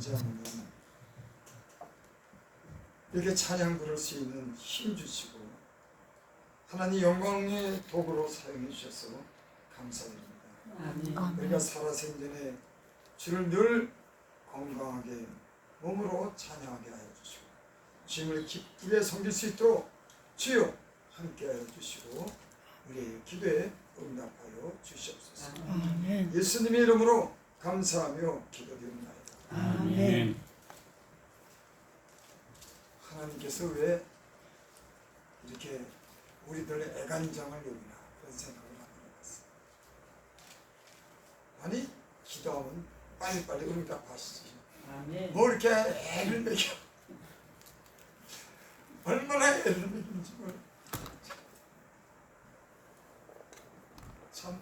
기도하지 않으면 이렇게 찬양 부를 수 있는 힘 주시고 하나님 영광의 도구로 사용해 주셔서 감사드립니다. 아멘. 우리가 살아생전에 주를 늘 건강하게 몸으로 찬양하게 하여 주시고 주님을 기쁘게 섬길 수 있도록 주여 함께하여 주시고 우리의 기도에 응답하여 주시옵소서. 아멘. 예수님의 이름으로 감사하며 기도드립니다. 아멘. 하나님께서 왜 이렇게 우리들의 애간장을 여기나 그런 생각을 하는 것 같습니다. 아니 기도하면 빨리빨리 응답하시지 아멘. 뭐 이렇게 애를 먹여 얼마나 애를 먹이는지 몰라. 참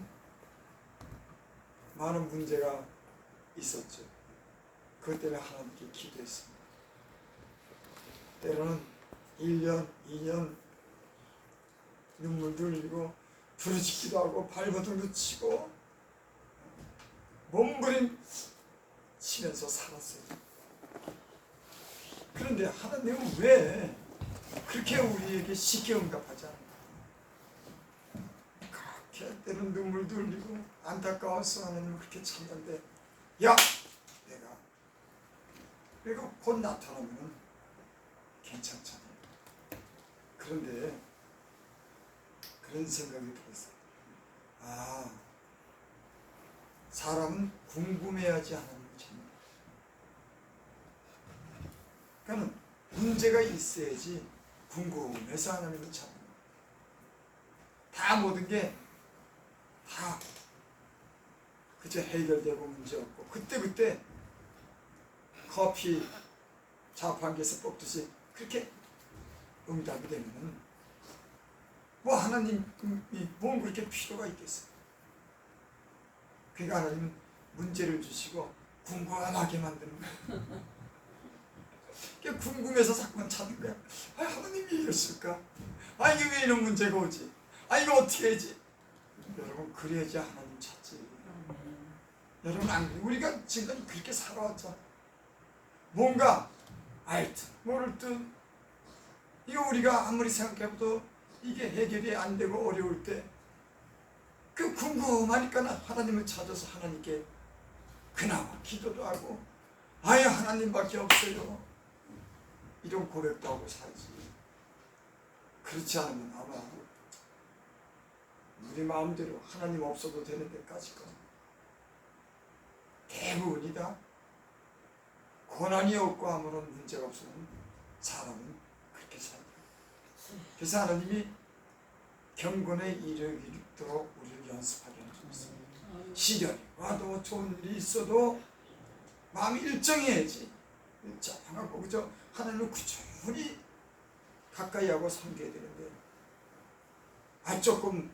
많은 문제가 있었죠. 그것 때문에 하나님께 기도했습니다. 때로는 1년, 2년 눈물도 흘리고 부르짖기도 하고 발버둥도 치고 몸부림치면서 살았어요. 그런데 하나님은 왜 그렇게 우리에게 쉽게 응답하지 않나? 그렇게 때로는 눈물도 흘리고 안타까워서 하나님은 그렇게 참는데 야! 내가 그리고 곧 나타나면 괜찮잖아요. 그런데 그런 생각이 들었어요. 아, 사람은 궁금해야지 하나님을 찾는다. 그러니까 문제가 있어야지 궁금해서 하나님을 찾는 거예요. 다 모든 게 다 그저 해결되고 문제 없고 그때 커피 자판기에서 뽑듯이 그렇게 응답이 되면은 뭐 하나님이 뭔 그렇게 필요가 있겠어요. 그러니까 하나님은 문제를 주시고 궁금하게 만드는 거예요. 그러니까 궁금해서 자꾸만 찾는 거야. 아, 하나님이 이랬을까? 아, 이게 왜 이런 문제가 오지? 아, 이거 어떻게 하지? 여러분 그래야지 하나님 찾지. 여러분 안 그래? 우리가 지금 그렇게 살아왔잖아. 뭔가 알듯 모를 듯 이거 우리가 아무리 생각해도 이게 해결이 안 되고 어려울 때 그 궁금하니까 하나님을 찾아서 하나님께 그나마 기도도 하고 아예 하나님밖에 없어요 이런 고백도 하고 살지. 그렇지 않으면 아마 우리 마음대로 하나님 없어도 되는 데까지가 대부분이다 고난이 없고 아무런 문제가 없으면 사람은 그렇게 살아요. 그래서 하나님이 경건에 이르도록 우리를 연습하게 해주셨습니다. 시련이 와도 좋은 일이 있어도 마음이 일정해야지. 일정하고 그저 하나님을 꾸준히 가까이 하고 섬겨야 되는데 조금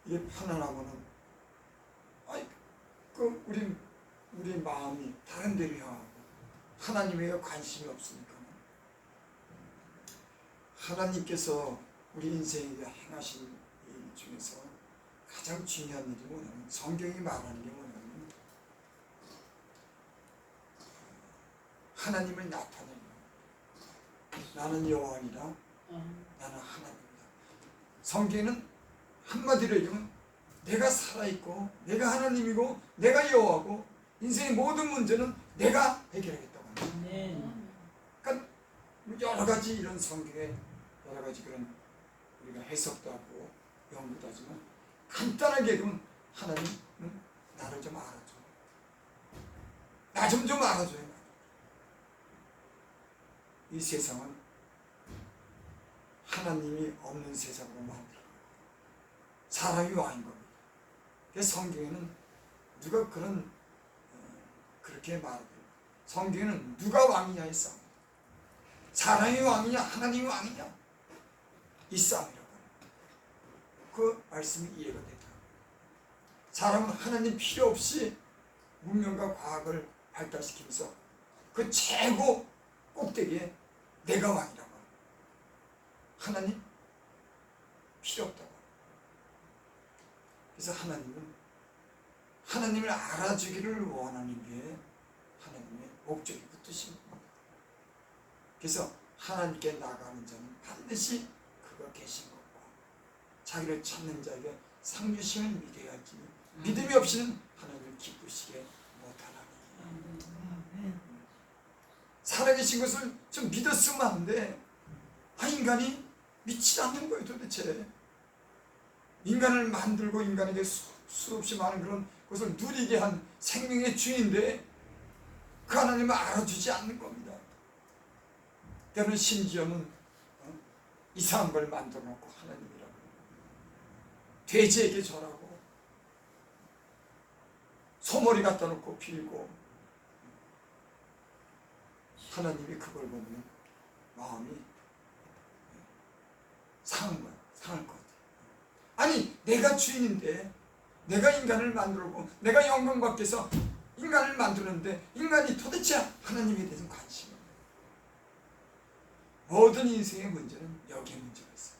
이게 편안하고는 우리 마음이 다른 데로 향하고 하나님에게 관심이 없으니까 하나님께서 우리 인생에 행하신 일 중에서 가장 중요한 일이 뭐냐면 성경이 말하는 게 뭐냐면 하나님을 나타내는 거예요. 나는 여호와니라 나는 하나님이다. 성경은 한마디로 얘기하면 내가 살아있고 내가 하나님이고 내가 여호와고 인생의 모든 문제는 내가 해결하겠다고 합니다. 그러니까 여러 가지 이런 성경에 여러 가지 그런 우리가 해석도 하고 연구도 하지만 간단하게 얘기하면 하나님은 나를 좀 알아줘. 나 좀 알아줘요. 이 세상은 하나님이 없는 세상으로 만들어요. 사람이 왕인 겁니다. 그래서 성경에는 누가 그렇게 말해요. 성경에는 누가 왕이냐의 싸움. 사람이 왕이냐 하나님이 왕이냐 이 싸움이라고 해요. 그 말씀이 이해가 되다. 사람은 하나님 필요 없이 문명과 과학을 발달시키면서 그 최고 꼭대기에 내가 왕이라고 해요. 하나님 필요 없다고. 그래서 하나님은 하나님을 알아주기를 원하는 게 하나님의 목적이 붙으신 겁니다. 그래서 하나님께 나가는 자는 반드시 그가 계신 것과 자기를 찾는 자에게 상주심을 믿어야지 믿음이 없이는 하나님을 기쁘시게 못하나니. 아멘. 살아계신 것을 좀 믿었으면 하는데 인간이 믿지 않는 거예요. 도대체 인간을 만들고 인간에게 수없이 많은 그런 것을 누리게 한 생명의 주인인데 그 하나님을 알아주지 않는 겁니다. 때로는 심지어는 이상한 걸 만들어 놓고 하나님이라고 돼지에게 절하고 소머리 갖다 놓고 빌고 하나님이 그걸 보면 마음이 상한 거야. 상할 것 같아. 아니 내가 주인인데 내가 인간을 만들고 내가 영광 받기 위해서 인간을 만드는데 인간이 도대체 하나님에 대해서 관심이 없어요. 모든 인생의 문제는 여기에 문제가 있어요.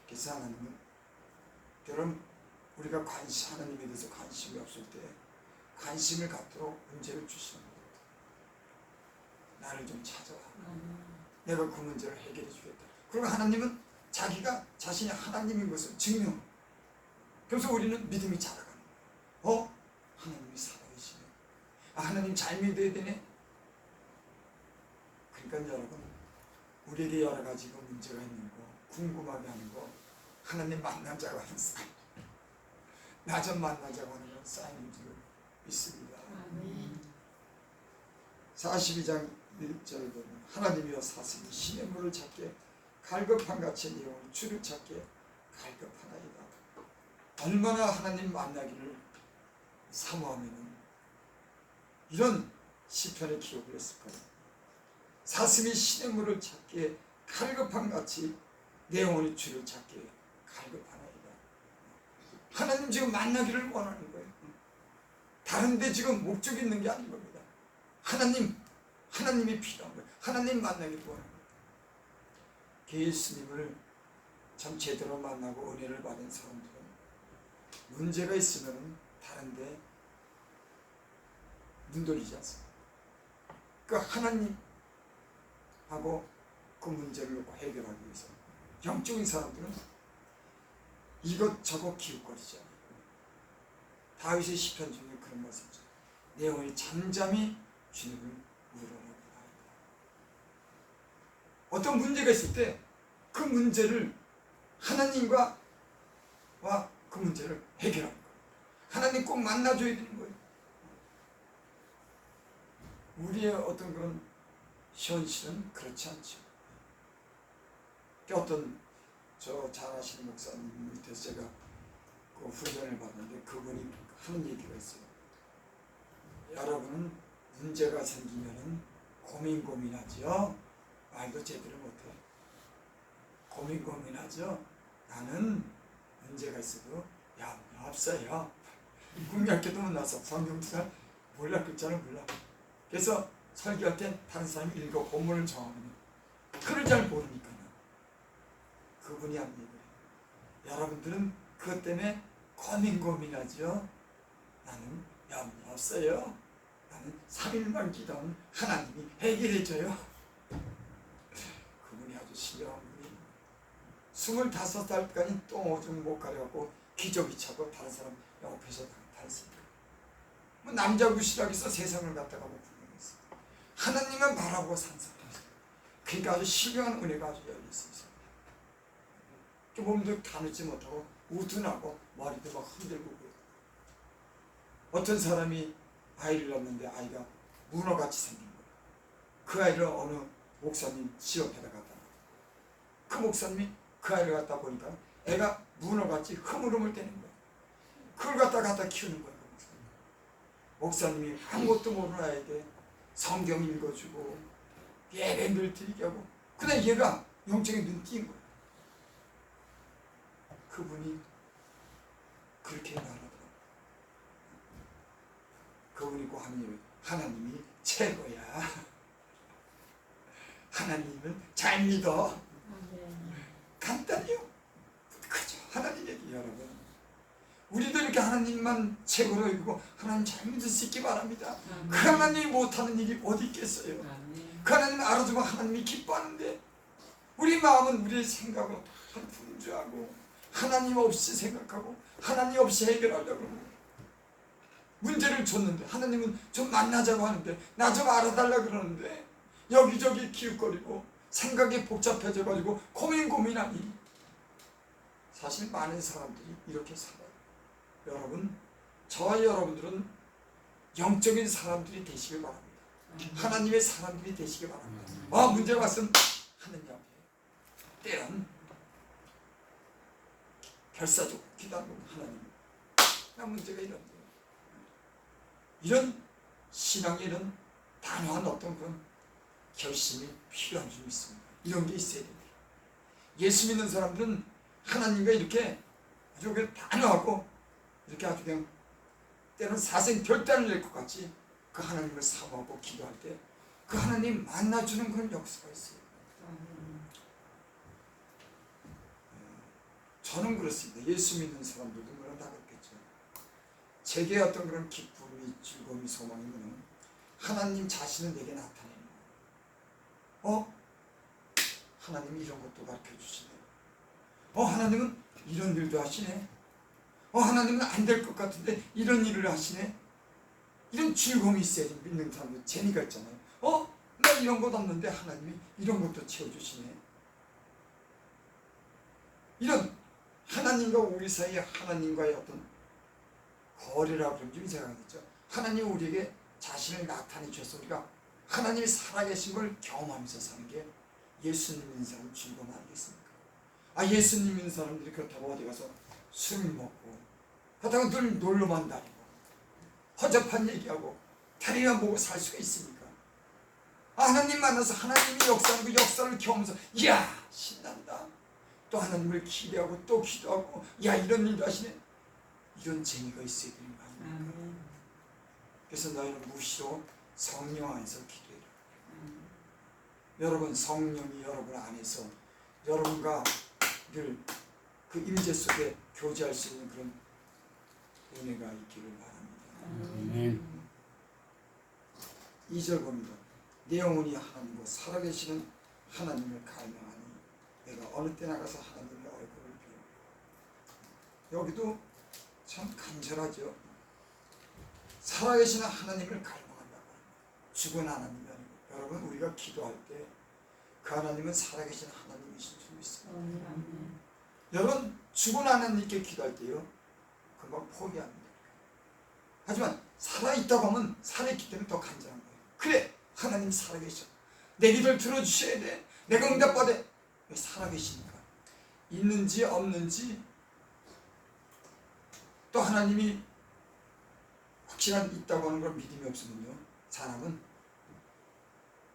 그래서 하나님은 여러분 우리가 하나님에 대해서 관심이 없을 때 관심을 갖도록 문제를 주시는 겁니다. 나를 좀 찾아와. 내가 그 문제를 해결해 주겠다. 그리고 하나님은 자기가 자신이 하나님인 것을 증명. 그래서 우리는 믿음이 자라가는 거예요. 하나님이 살아계시네. 하나님 잘 믿어야 되네. 그러니까 여러분 우리에게 여러 가지 문제가 있는 거 궁금하게 하는 거 하나님 만나자고 하는 사인, 나 좀 만나자고 하는 그런 사인인 줄 믿습니다. 아멘. 42장 1절에 보면 하나님이여 사슴이 시냇물을 찾게 갈급한같이 네 영혼이 주를 찾게 갈급하나이다. 얼마나 하나님 만나기를 사모하면 이런 시편의 기록을 했을 거예요. 사슴이 시냇물을 찾게 갈급한같이 내 영혼이 주를 찾게 갈급하나이다. 하나님 지금 만나기를 원하는 거예요. 다른 데 지금 목적이 있는 게 아닌 겁니다. 하나님이 필요한 거예요. 하나님 만나기를 원하는 거예요. 예수님을 참 제대로 만나고 은혜를 받은 사람들은 문제가 있으면 다른 데 눈 돌리지 않습니다. 그 하나님하고 그 문제를 놓고 해결하기 위해서 영적인 사람들은 이것저것 기웃거리지 않아요. 다윗의 시편 중에 그런 말씀이죠. 내 영혼이 잠잠히 주님을 우러러보다. 어떤 문제가 있을 때 그 문제를 하나님과 그 문제를 해결하는 거예요. 하나님 꼭 만나줘야 되는 거예요. 우리의 어떤 그런 현실은 그렇지 않죠. 어떤 잘 아시는 목사님 밑에서 제가 그 훈련을 받는데 그분이 하는 얘기가 있어요. 여러분은 문제가 생기면은 고민하죠. 말도 제대로 못해. 고민하죠. 나는 문제가 있어도 없어요. 국민학교도 못 나서 성경도 몰라, 글자는 몰라. 그래서 설교할 때 다른 사람이 읽어 본문을 정하면 글을 잘 모르니까요. 그분이 한 얘기를 여러분들은 그것 때문에 고민하죠. 나는 염려 없어요. 나는 3일만 기도하면 하나님이 해결해줘요. 그분이 아주 신령한 분이 25살까지 똥 오줌 못 가려갖고 기저귀 차고 다른 사람 옆에서 다녔습니다. 뭐 남자 구실하기 위해서 세상을 갖다가 못 구경했어. 하나님만 바라보고 산 사람이었어요. 그러니까 아주 신령한 은혜가 아주 열려있어요. 몸도 가누지 못하고 우둔하고 머리도 막 흔들고 그래요. 어떤 사람이 아이를 낳는데 아이가 문어같이 생긴 거예요. 그 아이를 어느 목사님 지역에다 갖다 놔요. 그 목사님이 그 아이를 갖다 보니까 애가 문어같이 흐물흐물대는 거예요. 그걸 갖다 키우는 거예요. 목사님이 아무것도 모르는 아이에게 성경 읽어주고 예배 늘 드리게 하고 그다음 얘가 영적인 눈 띈 거예요. 그분이 그렇게 말하더라고요. 그분이 꼭 하나님이 최고야. 하나님은 잘 믿어. 간단해요. 그죠? 하나님 얘기 여러분. 우리도 이렇게 하나님만 최고로 여기고 하나님 잘 믿을 수 있기 바랍니다. 그 하나님이 못하는 일이 어디 있겠어요. 그 하나님 알아주면 하나님이 기뻐하는데 우리 마음은 우리의 생각으로 다 분주하고 하나님 없이 생각하고 하나님 없이 해결하려고 하고 문제를 줬는데 하나님은 좀 만나자고 하는데 나 좀 알아달라 그러는데 여기저기 기웃거리고 생각이 복잡해져가지고 고민하니 사실 많은 사람들이 이렇게 살아요. 여러분, 저와 여러분들은 영적인 사람들이 되시길 바랍니다. 하나님의 사람들이 되시길 바랍니다. 문제가 왔으면 하느님 앞에 때론 결사적으로 기도하는 하나님, 나 문제가 이런데 이런 신앙의 이런 단호한 어떤 그런 결심이 필요한 줄 믿습니다. 이런 게 있어야 됩니다. 예수 믿는 사람들은 하나님과 이렇게 아주 그냥 단호하고 이렇게 아주 그냥 때로는 사생 결단을 낼 것 같이 그 하나님을 사모하고 기도할 때 그 하나님 만나주는 그런 역사가 있어요. 저는 그렇습니다. 예수 믿는 사람들도 물론 다 그렇겠죠. 제게 어떤 그런 기쁨이, 즐거움이, 소망이 있는 하나님 자신은 내게 나타내는 거예요. 하나님이 이런 것도 가르쳐 주시네. 하나님은 이런 일도 하시네. 하나님은 안 될 것 같은데 이런 일을 하시네. 이런 즐거움이 있어야지. 믿는 사람들 재미가 있잖아요. 나 이런 것 없는데 하나님이 이런 것도 채워주시네. 이런 하나님과 우리 사이에 하나님과의 어떤 거래라고 좀 생각하겠죠. 하나님이 우리에게 자신을 나타내 주셔서 우리가 하나님이 살아계신 걸 경험하면서 사는 게 예수님 믿는 사람 즐거움 아니겠습니까? 예수님 믿는 사람들이 그렇다고 어디 가서 술 먹고 그렇다고 늘 놀러만 다니고 허접한 얘기하고 다리만 보고 살 수가 있습니까? 하나님 만나서 하나님이 역사하는 그 역사를 경험해서 이야 신난다. 또 하나님을 기대하고 또 기도하고 이런 일도 하시네. 이런 재미가 있어야 되는 거 아닙니까? 그래서 너희는 무시로 성령 안에서 기도해라. 여러분 성령이 여러분 안에서 여러분과 늘 그 임재 속에 교제할 수 있는 그런 은혜가 있기를 바랍니다. 2절 봅니다. 내 영혼이 하나님과 살아계시는 하나님을 갈망하니 내가 어느 때 나가서 하나님의 얼굴을 비워. 여기도 참 간절하죠. 살아계시는 하나님을 갈망한다고 합니다. 죽은 하나님이 아니고 여러분 우리가 기도할 때 그 하나님은 살아계신 하나님이신 줄 믿습니다. 여러분 죽은 하나님께 기도할 때요 금방 포기합니다. 하지만 살아있다고 하면 살아있기 때문에 더 간절한 거예요. 그래 하나님 살아계셔. 내 기도를 들어주셔야 돼. 내가 응답받아. 왜 살아계시니까. 있는지 없는지 또 하나님이 확실한 있다고 하는 걸 믿음이 없으면요 사람은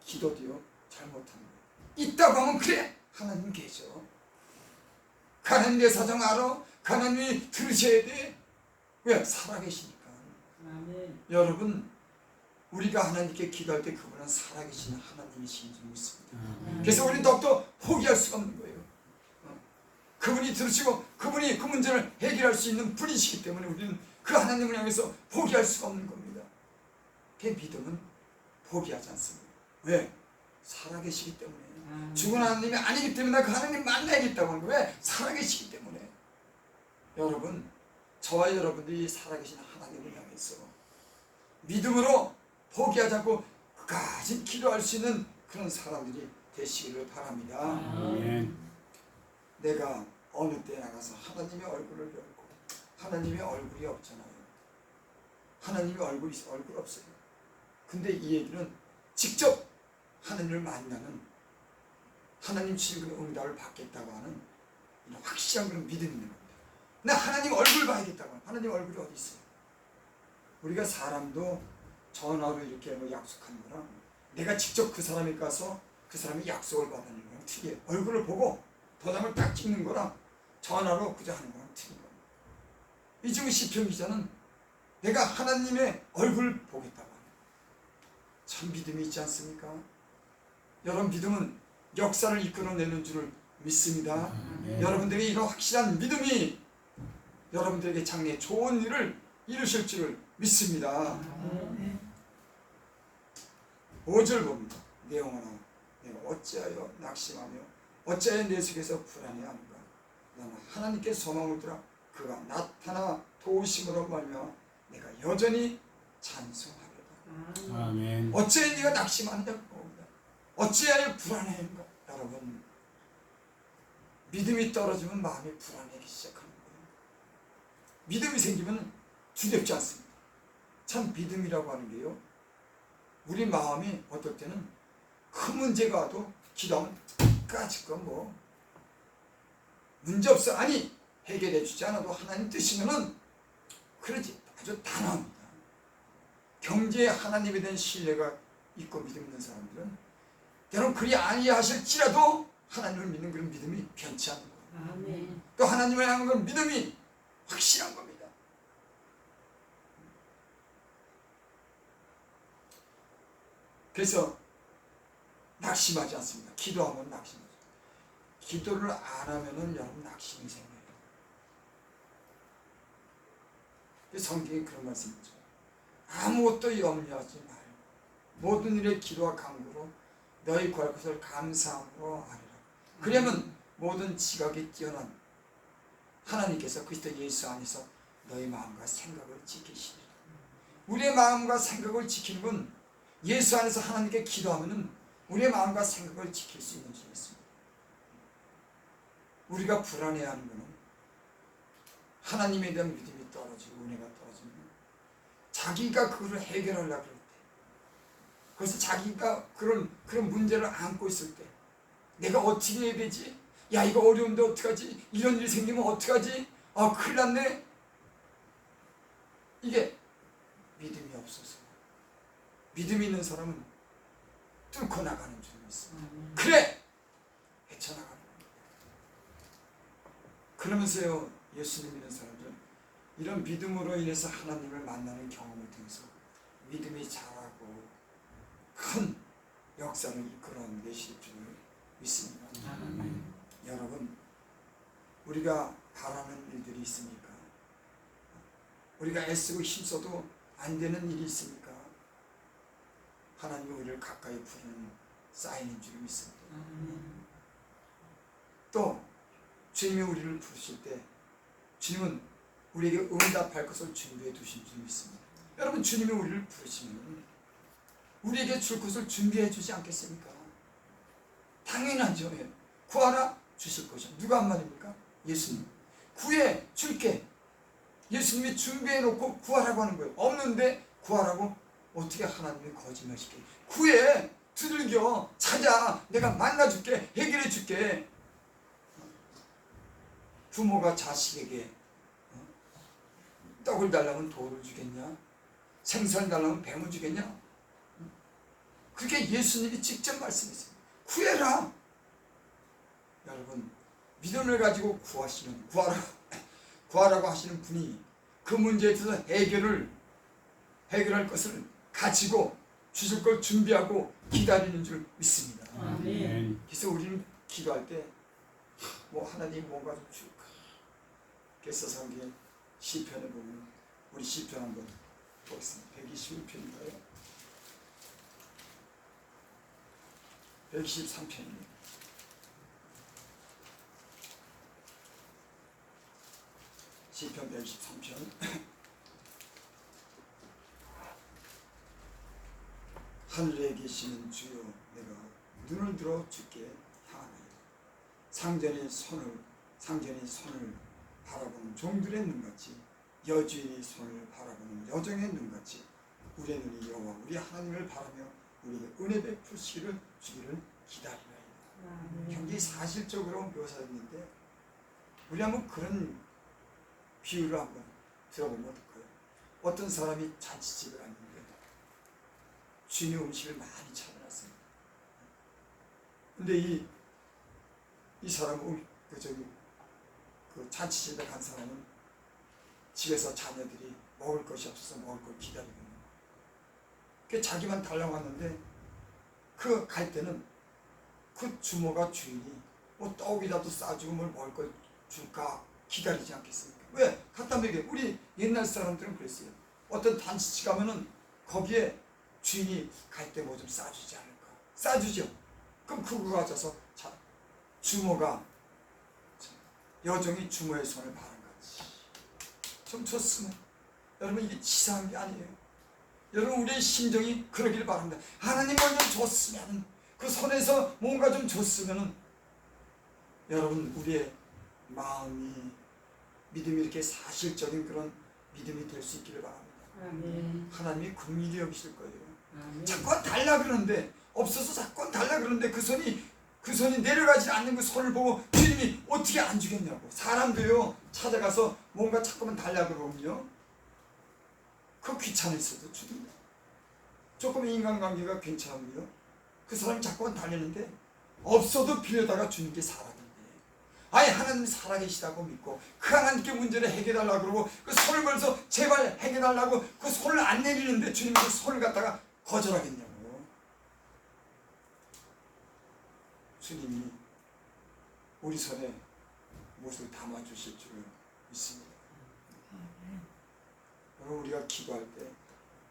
기도도요 잘못하는 거예요. 있다고 하면 그래 하나님 계셔. 하나님 내 사정 알아. 하나님이 들으셔야 돼. 왜? 살아계시니까. 여러분 우리가 하나님께 기도할 때 그분은 살아계신 하나님이신 줄 믿습니다. 그래서 우리는 더욱더 포기할 수가 없는 거예요. 그분이 들으시고 그분이 그 문제를 해결할 수 있는 분이시기 때문에 우리는 그 하나님을 향해서 포기할 수가 없는 겁니다. 그 믿음은 포기하지 않습니다. 왜? 살아계시기 때문에. 죽은 하나님이 아니기 때문에 그 하나님 만나야겠다고 하는 거예요. 왜? 살아계시기 때문에. 여러분 저와 여러분들이 살아계신 하나님을 향해서 믿음으로 포기하지 않고 끝까지 기도할 수 있는 그런 사람들이 되시기를 바랍니다. 내가 어느 때 나가서 하나님의 얼굴을 뵙고 하나님의 얼굴이 없잖아요. 하나님의 얼굴 없어요. 근데 이 얘기는 직접 하나님을 만나는 하나님 주시는 응답을 받겠다고 하는 확실한 그런 믿음이 있는 겁니다. 나 하나님 얼굴 봐야겠다고 하는 하나님 얼굴이 어디 있어요? 우리가 사람도 전화로 이렇게 약속하는 거랑 내가 직접 그 사람에 가서 그 사람이 약속을 받는 거랑 틀려요. 얼굴을 보고 도장을 딱 찍는 거랑 전화로 그저 하는 거랑 틀린 겁니다. 이중 시편 기자는 내가 하나님의 얼굴을 보겠다고 하는 참 믿음이 있지 않습니까? 여러분 믿음은 역사를 이끌어내는 줄을 믿습니다. 여러분들이 이런 확실한 믿음이 여러분들에게 장래에 좋은 일을 이루실 줄을 믿습니다. 아멘. 5절 봅니다. 내용은 내가 어찌하여 낙심하며 어찌하여 내 속에서 불안해하는가. 나는 하나님께 소망을 두라. 그가 나타나 도우심으로 말미암아 내가 여전히 찬송하리라. 아멘. 어찌하여 네가 낙심하느냐 그겁니다. 어찌하여 불안해하는가. 여러분, 믿음이 떨어지면 마음이 불안하기 시작하는 거예요. 믿음이 생기면 두렵지 않습니다. 참 믿음이라고 하는 게요, 우리 마음이 어떨 때는 큰 문제가 와도 기도하면 까짓건 뭐 문제없어, 아니 해결해 주지 않아도 하나님 뜻이면은 그러지 아주 단호합니다. 경제에 하나님에 대한 신뢰가 있고 믿음 있는 사람들은 때론 그리 아니하실지라도 하나님을 믿는 그런 믿음이 변치 않는 거예요. 아멘. 또 하나님을 향한 그런 믿음이 확실한 겁니다. 그래서 낙심하지 않습니다. 기도하면 낙심하죠. 기도를 안 하면은 여러분 낙심이 생겨요. 성경에 그런 말씀이죠. 아무것도 염려하지 말고 모든 일에 기도와 간구로 너희 구할 것을 감사함으로 하리라. 그러면 모든 지각이 뛰어난 하나님께서 그리스도 예수 안에서 너희 마음과 생각을 지키시리라. 우리의 마음과 생각을 지키는 건 예수 안에서 하나님께 기도하면은 우리의 마음과 생각을 지킬 수 있는 줄이 있습니다. 우리가 불안해하는 것은 하나님에 대한 믿음이 떨어지고 은혜가 떨어지면 자기가 그걸 해결하려고 할 때, 그래서 자기가 그런 문제를 안고 있을 때 내가 어떻게 해야 되지? 야, 이거 어려운데 어떡하지? 이런 일이 생기면 어떡하지? 아, 큰일 났네. 이게 믿음이 없어서. 믿음이 있는 사람은 뚫고 나가는 줄이 있습니다. 그래! 헤쳐나가는 겁니다. 그러면서요, 예수님 믿는 사람들은 이런 믿음으로 인해서 하나님을 만나는 경험을 통해서 믿음이 자라고 큰 역사를 이끌어 내실 줄을 믿습니다. 여러분, 우리가 바라는 일들이 있습니까? 우리가 애쓰고 힘써도 안 되는 일이 있습니까? 하나님이 우리를 가까이 부르는 사인인 줄 믿습니다. 또 주님이 우리를 부르실 때 주님은 우리에게 응답할 것을 준비해 두신 줄 믿습니다. 여러분, 주님이 우리를 부르시면 우리에게 줄 것을 준비해 주지 않겠습니까? 당연하죠. 구하라 주실 것이요. 누가 한 말입니까? 예수님. 구해 줄게. 예수님이 준비해 놓고 구하라고 하는 거예요. 없는데 구하라고 어떻게 하나님이 거짓말시켜요? 구해, 두들겨, 찾아, 내가 만나줄게, 해결해 줄게. 부모가 자식에게 떡을 달라면 돌을 주겠냐? 생선을 달라면 뱀을 주겠냐? 그렇게 예수님이 직접 말씀했어요. 구해라. 여러분, 믿음을 가지고 구하시는, 구하라고 하시는 분이 그 문제에 대해서 해결할 것을 가지고 주실 걸 준비하고 기다리는 줄 믿습니다. 아멘. 그래서 우리는 기도할 때 뭐 하나님 뭔가 좀 줄까? 그래서 성경에 시편에 보면, 우리 시편 한번 보겠습니다. 121편인가요? 123편입니다. 시편 123편. 하늘에 계시는 주여, 내가 눈을 들어 주께 향하나이다. 상전의 손을 바라보는 종들의 눈같이, 여주인이 손을 바라보는 여정의 눈같이 우리의 눈이 여호와 우리 하나님을 바라며 우리에게 은혜 베푸시기를 주기를 기다리나이다. 굉장히 사실적으로 묘사했는데 우리 한번 그런 비유를 한번 들어보면 어떨까요? 어떤 사람이 잔치집을 하는데 주인의 음식을 많이 차려놨습니다. 근데 이 사람은 그 잔치집에 간 사람은 집에서 자녀들이 먹을 것이 없어서 먹을 걸 기다리고 있는 거예요. 그 자기만 달려왔는데 그 갈 때는 그 주모가, 주인이 뭐 떡이라도 싸주고 뭘 먹을 걸 줄까 기다리지 않겠습니까? 왜? 갖다 먹여. 우리 옛날 사람들은 그랬어요. 어떤 단체집 가면은 거기에 주인이 갈 때 뭐 좀 싸주지 않을까? 싸주죠. 그럼 그거 가져서 자, 주모가 여종이 주모의 손을 바른 거지. 좀 줬으면. 여러분 이게 치사한 게 아니에요. 여러분 우리의 심정이 그러길 바랍니다. 하나님 먼저 줬으면, 그 손에서 뭔가 좀 줬으면은 여러분 우리의 마음이 믿음이 이렇게 사실적인 그런 믿음이 될 수 있기를 바랍니다. 아멘. 하나님이 긍휼히 여기실 거예요. 아멘. 자꾸 달라 그러는데, 없어서 자꾸 달라 그러는데 그 손이 내려가지 않는 그 손을 보고 주님이 어떻게 안 주겠냐고. 사람도요 찾아가서 뭔가 자꾸만 달라 그러면요 그 귀찮았어도 주든가. 조금 인간관계가 괜찮으면요 그 사람이 자꾸만 달리는데 없어도 빌려다가 주는 게 사람인데, 아예 하나님 살아계시다고 믿고 그 하나님께 문제를 해결하려고 그러고 그 손을 벌써 제발 해결하려고 그 손을 안 내리는데 주님이 그 손을 갖다가 거절하겠냐고. 주님이 우리 손에 무엇을 담아주실 줄 믿습니다. 여러분 우리가 기도할 때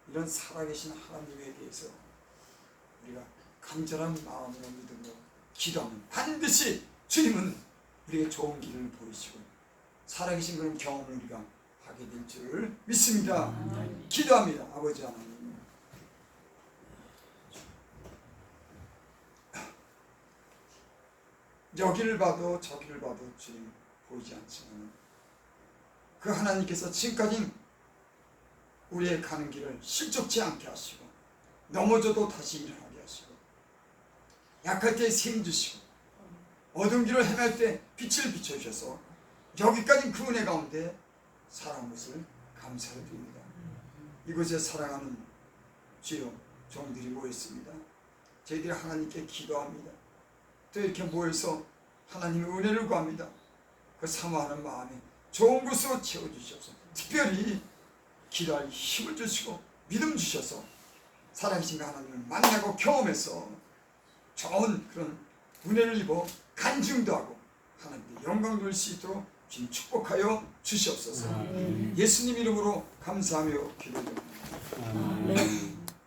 이런 살아계신 하나님에 대해서 우리가 간절한 마음으로 믿음으로 기도하면 반드시 주님은 우리에게 좋은 길을 보이시고 살아계신 그런 경험을 우리가 하게 될 줄 믿습니다. 기도합니다. 아버지 하나님, 여기를 봐도 저기를 봐도 주님 보이지 않지만 그 하나님께서 지금까지 우리의 가는 길을 실족치 않게 하시고 넘어져도 다시 일어나게 하시고 약할 때 힘 주시고 어두운 길을 헤맬 때 빛을 비춰주셔서 여기까지 그 은혜 가운데 살아온 것을 감사를 드립니다. 이곳에 사랑하는 주여 종들이 모였습니다. 저희들이 하나님께 기도합니다. 또 이렇게 모여서 하나님의 은혜를 구합니다. 그 사모하는 마음에 좋은 것으로 채워주셔서 특별히 기도할 힘을 주시고 믿음 주셔서 살아계신 하나님을 만나고 경험해서 좋은 그런 은혜를 입어 간증도 하고 하나님께 영광 돌릴 수 있도록 주님 축복하여 주시옵소서. 예수님 이름으로 감사하며 기도드립니다. 아멘.